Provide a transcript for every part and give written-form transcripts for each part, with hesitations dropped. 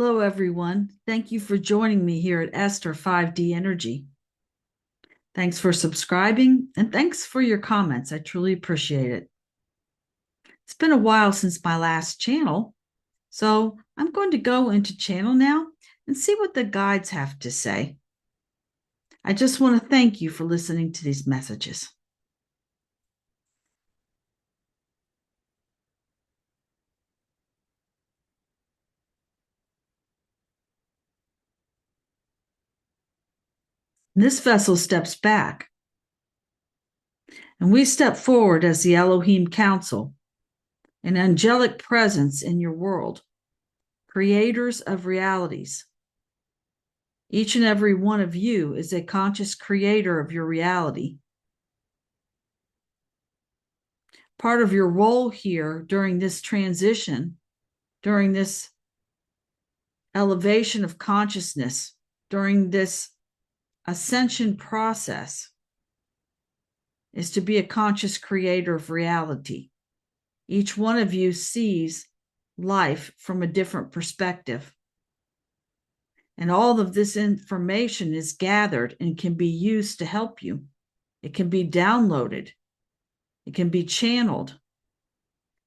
Hello, everyone. Thank you for joining me here at Esther 5D Energy. Thanks for subscribing and thanks for your comments. I truly appreciate it. It's been a while since my last channel, so I'm going to go into channel now and see what the guides have to say. I just want to thank you for listening to these messages. This vessel steps back, and we step forward as the Elohim Council, an angelic presence in your world, creators of realities. Each and every one of you is a conscious creator of your reality. Part of your role here during this transition, during this elevation of consciousness, during this ascension process, is to be a conscious creator of reality. Each one of you sees life from a different perspective. And all of this information is gathered and can be used to help you. It can be downloaded. It can be channeled.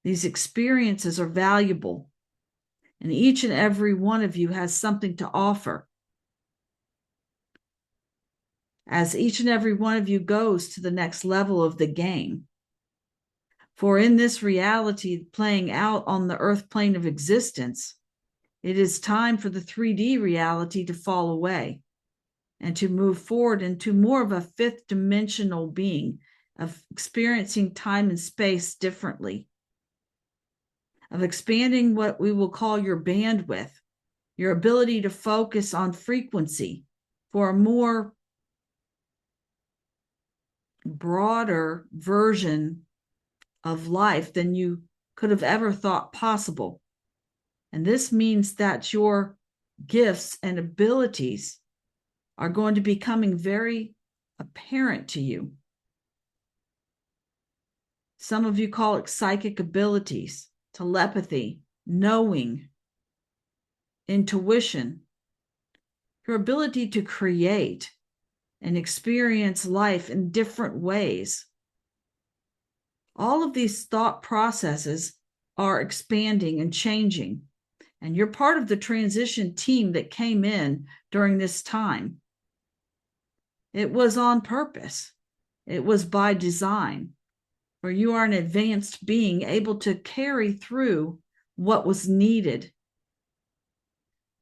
These experiences are valuable, and each and every one of you has something to offer. As each and every one of you goes to the next level of the game. For in this reality playing out on the earth plane of existence, it is time for the 3D reality to fall away and to move forward into more of a fifth dimensional being, of experiencing time and space differently, of expanding what we will call your bandwidth, your ability to focus on frequency for a more broader version of life than you could have ever thought possible. And this means that your gifts and abilities are going to be becoming very apparent to you. Some of you call it psychic abilities, telepathy, knowing, intuition, your ability to create and experience life in different ways. All of these thought processes are expanding and changing, and you're part of the transition team that came in during this time. It was on purpose. It was by design, where you are an advanced being able to carry through what was needed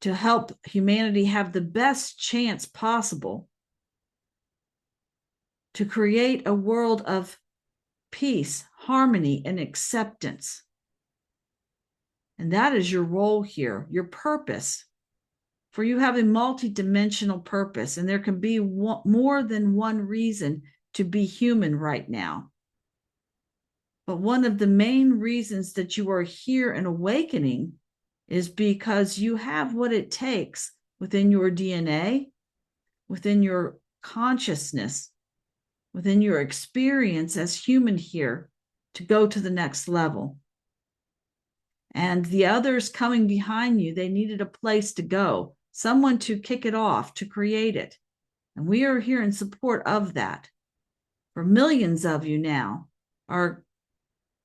to help humanity have the best chance possible to create a world of peace, harmony, and acceptance. And that is your role here, your purpose. For you have a multidimensional purpose, and there can be more than one reason to be human right now. But one of the main reasons that you are here and awakening is because you have what it takes within your DNA, within your consciousness, within your experience as human here to go to the next level. And the others coming behind you, they needed a place to go, someone to kick it off, to create it. And we are here in support of that. For millions of you now are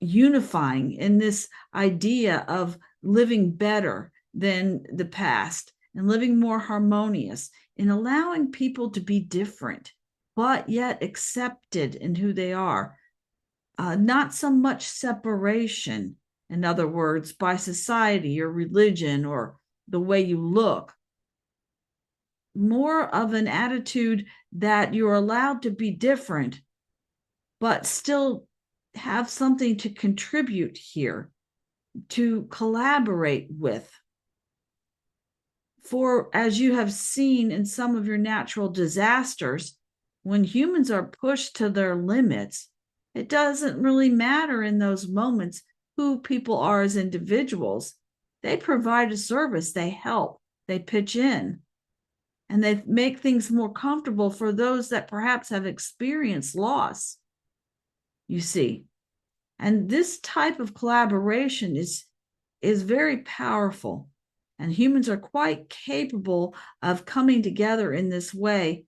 unifying in this idea of living better than the past and living more harmonious, in allowing people to be different, but yet accepted in who they are. Not so much separation, in other words, by society or religion or the way you look. More of an attitude that you're allowed to be different, but still have something to contribute here, to collaborate with. For as you have seen in some of your natural disasters, when humans are pushed to their limits, it doesn't really matter in those moments who people are as individuals. They provide a service, they help, they pitch in, and they make things more comfortable for those that perhaps have experienced loss, you see. And this type of collaboration is very powerful. And humans are quite capable of coming together in this way,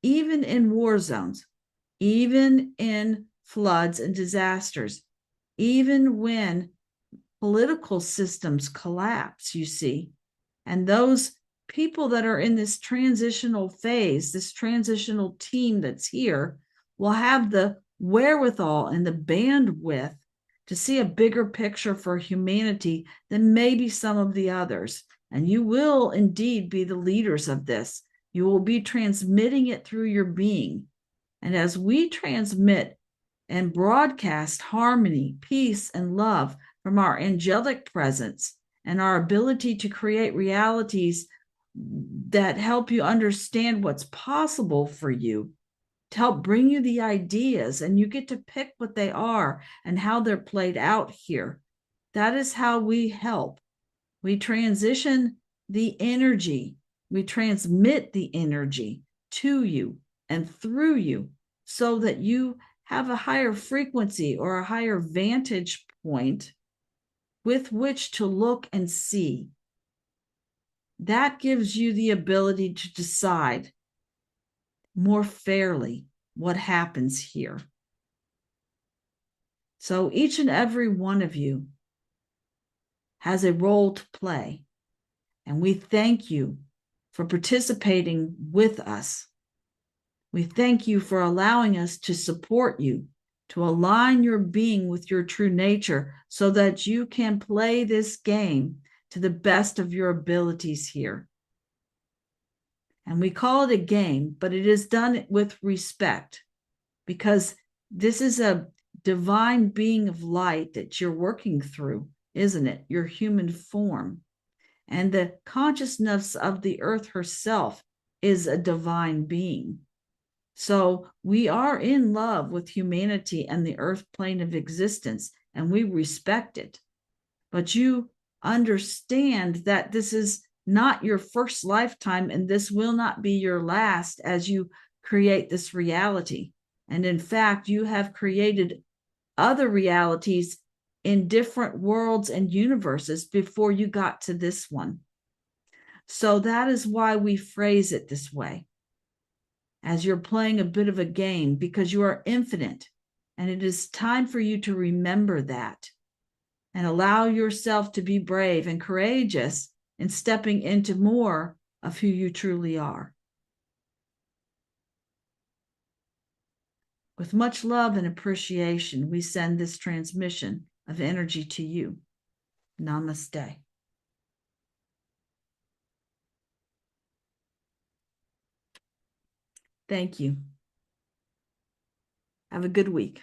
even in war zones, even in floods and disasters, even when political systems collapse, you see. And those people that are in this transitional phase, this transitional team that's here, will have the wherewithal and the bandwidth to see a bigger picture for humanity than maybe some of the others. And you will indeed be the leaders of this. You will be transmitting it through your being. And as we transmit and broadcast harmony, peace, and love from our angelic presence and our ability to create realities that help you understand what's possible for you, to help bring you the ideas, and you get to pick what they are and how they're played out here. That is how we help. We transition the energy, we transmit the energy to you and through you so that you have a higher frequency or a higher vantage point with which to look and see. That gives you the ability to decide more fairly what happens here. So each and every one of you has a role to play, and we thank you for participating with us. We thank you for allowing us to support you, to align your being with your true nature so that you can play this game to the best of your abilities here. And we call it a game, but it is done with respect, because this is a divine being of light that you're working through, isn't it? Your human form. And the consciousness of the earth herself is a divine being. So we are in love with humanity and the earth plane of existence, and we respect it. But you understand that this is not your first lifetime, and this will not be your last as you create this reality. And in fact, you have created other realities in different worlds and universes before you got to this one. So that is why we phrase it this way, as you're playing a bit of a game, because you are infinite. And it is time for you to remember that and allow yourself to be brave and courageous in stepping into more of who you truly are. With much love and appreciation, we send this transmission of energy to you. Namaste. Thank you. Have a good week.